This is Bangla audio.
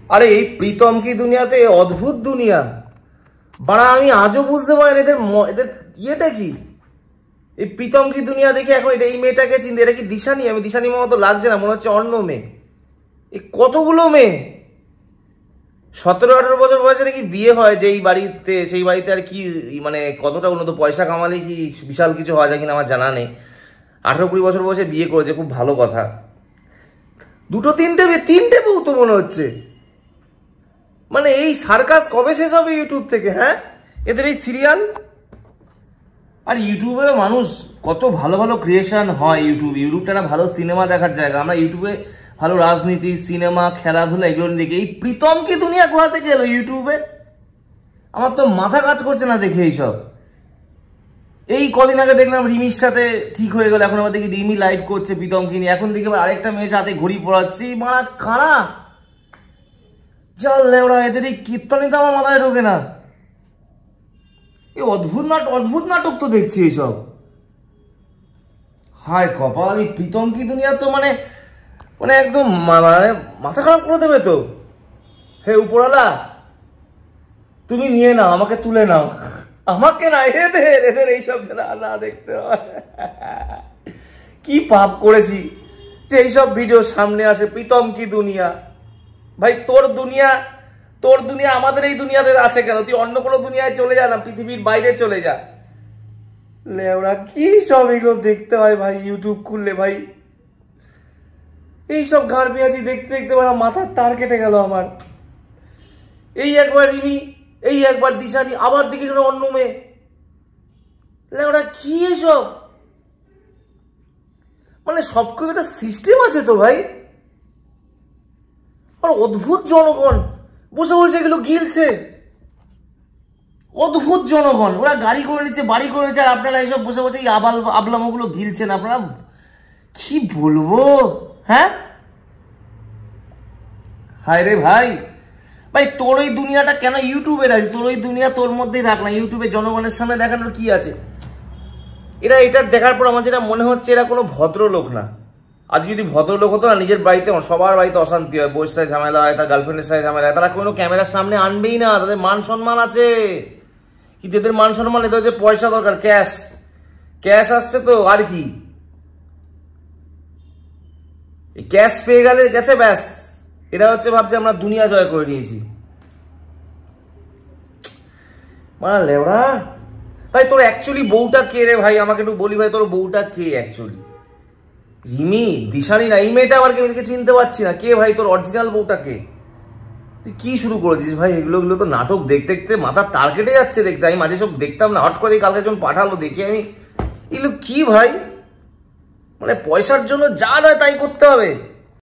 আরে এই প্রীতম কি দুনিয়াতে অদ্ভুত দুনিয়া বাড়া, আমি আজও বুঝতে পারি এদের এদের ইয়েটা কি। এই প্রীতম কি দুনিয়া দেখে এখন এটা এই মেয়েটাকে চিনতে, এটা কি দিশানি? আমি দিশানি মামা তো লাগছে না, মনে হচ্ছে অন্য মেয়ে। এই কতগুলো মেয়ে 17-18 বছর বয়সে নাকি বিয়ে হয় যেই বাড়িতে, সেই বাড়িতে আর কি মানে কতটা উন্নত, পয়সা কামালে কি বিশাল কিছু হওয়া যায় কিনা আমার জানা নেই। 18-20 বছর বয়সে বিয়ে করেছে, খুব ভালো কথা। 2-3টে বউ তো মনে হচ্ছে। মানে এই সার্কাস কবে শেষ হবে ইউটিউব থেকে? হ্যাঁ, এদের এই সিরিয়াল। আর ইউটিউবেরও মানুষ কত ভালো ভালো ক্রিয়েশন হয়। ইউটিউবটা একটা ভালো সিনেমা দেখার জায়গা। আমরা ইউটিউবে ভালো রাজনীতি, সিনেমা, খেলাধুলা এগুলো দেখি। এই প্রীতম কি দুনিয়া কোথা থেকে এলো ইউটিউবে? আমার তো মাথা কাজ করছে না দেখে এইসব। এই কদিন আগে দেখলাম রিমির সাথে ঠিক হয়ে গেল, এখন আবার দেখি রিমি লাইভ করছে প্রীতম কি নিয়ে। এখন দেখি আরেকটা মেয়ের সাথে ঘড়ি পড়াচ্ছে। মারা কারা জানলে ওরা, এদের এই কীর্তনে তো আমার মাথায় ঢোকে না। এই অদ্ভুত নাটক তো দেখছি এইসব। হায় কপাল, এই প্রীতম কি দুনিয়া তো মানে মানে একদম মানে মাথা খারাপ করে দেবে তো। হে উপরওয়ালা, তুমি নিয়ে নাও, আমাকে তুলে নাও, আমাকে না, এদের এইসব না দেখতে হয়। কি পাপ করেছি যে এইসব ভিডিও সামনে আসে। প্রীতম কি দুনিয়া, ভাই তোর দুনিয়া আমাদের এই দুনিয়াতে আছে কেন? তুই অন্য কোনো দুনিয়ায় চলে যা না, পৃথিবীর বাইরে চলে যা। লেওরা কি সব এগুলো দেখতে হয় ভাই ইউটিউব খুললে। ভাই এইসব গাঁড় পেঁয়াজি দেখতে দেখতে মাথার তার কেটে গেল আমার। এই একবার রিমি, এই একবার দিশানি, আবার দিকে গেল অন্য মেয়ে। লেওরা কি এসব? মানে সবকিছু একটা সিস্টেম আছে তো ভাই। আর অদ্ভুত জনগণ বসে বসে এগুলো গিলছে। অদ্ভুত জনগণ, ওরা গাড়ি করে নিচ্ছে, বাড়ি করে নিচ্ছে, আর আপনারা এইসব বসে বসে এই আবলামগুলো গিলছেন। আপনারা কি বলবো? হ্যাঁ, হায় রে ভাই। ভাই তোর ওই দুনিয়াটা কেন ইউটিউবে রাখিস? তোর ওই দুনিয়া তোর মধ্যেই রাখ না, ইউটিউবে জনগণের সামনে দেখানোর কি আছে? এটা দেখার পর আমার যেটা মনে হচ্ছে, এরা কোনো ভদ্রলোক না। আজ যদি ভদ্রলোক হতো না, নিজের বাড়িতে, সবার বাড়িতে অশান্তি হয়, বউয়ের সাথে ঝামেলা হয়, তার গার্লফ্রেন্ডের সাথে ঝামেলা হয়, তারা কোনো ক্যামেরার সামনে আনবেই না। তাদের মান সম্মান আছে, কিন্তু এদের মান সম্মান এদের হচ্ছে পয়সা দরকার, ক্যাশ আসছে তো আর কি। ক্যাশ পেয়ে গেছে ব্যাস। এরা হচ্ছে ভাবছে আমরা দুনিয়া জয় করে নিয়েছি। মানে লেওড়া। ভাই তোর অ্যাকচুয়ালি বউটা কে রে ভাই? আমাকে একটু বলি ভাই, তোর বউটা কে অ্যাকচুয়ালি? রিমি, দিশানি না, এই মেয়েটা আবার কেউ চিনতে পারছি না। কে ভাই তোর অরিজিনাল বউটা কে? তুই কি শুরু করেছিস ভাই? এগুলো তো নাটক দেখতে দেখতে মাথার তার কেটে যাচ্ছে দেখতে। আমি মাঝে সব দেখতাম না, হট করে কালকে যখন পাঠালো দেখি আমি, এগুলো কি ভাই? মানে পয়সার জন্য যা নয় তাই করতে হবে।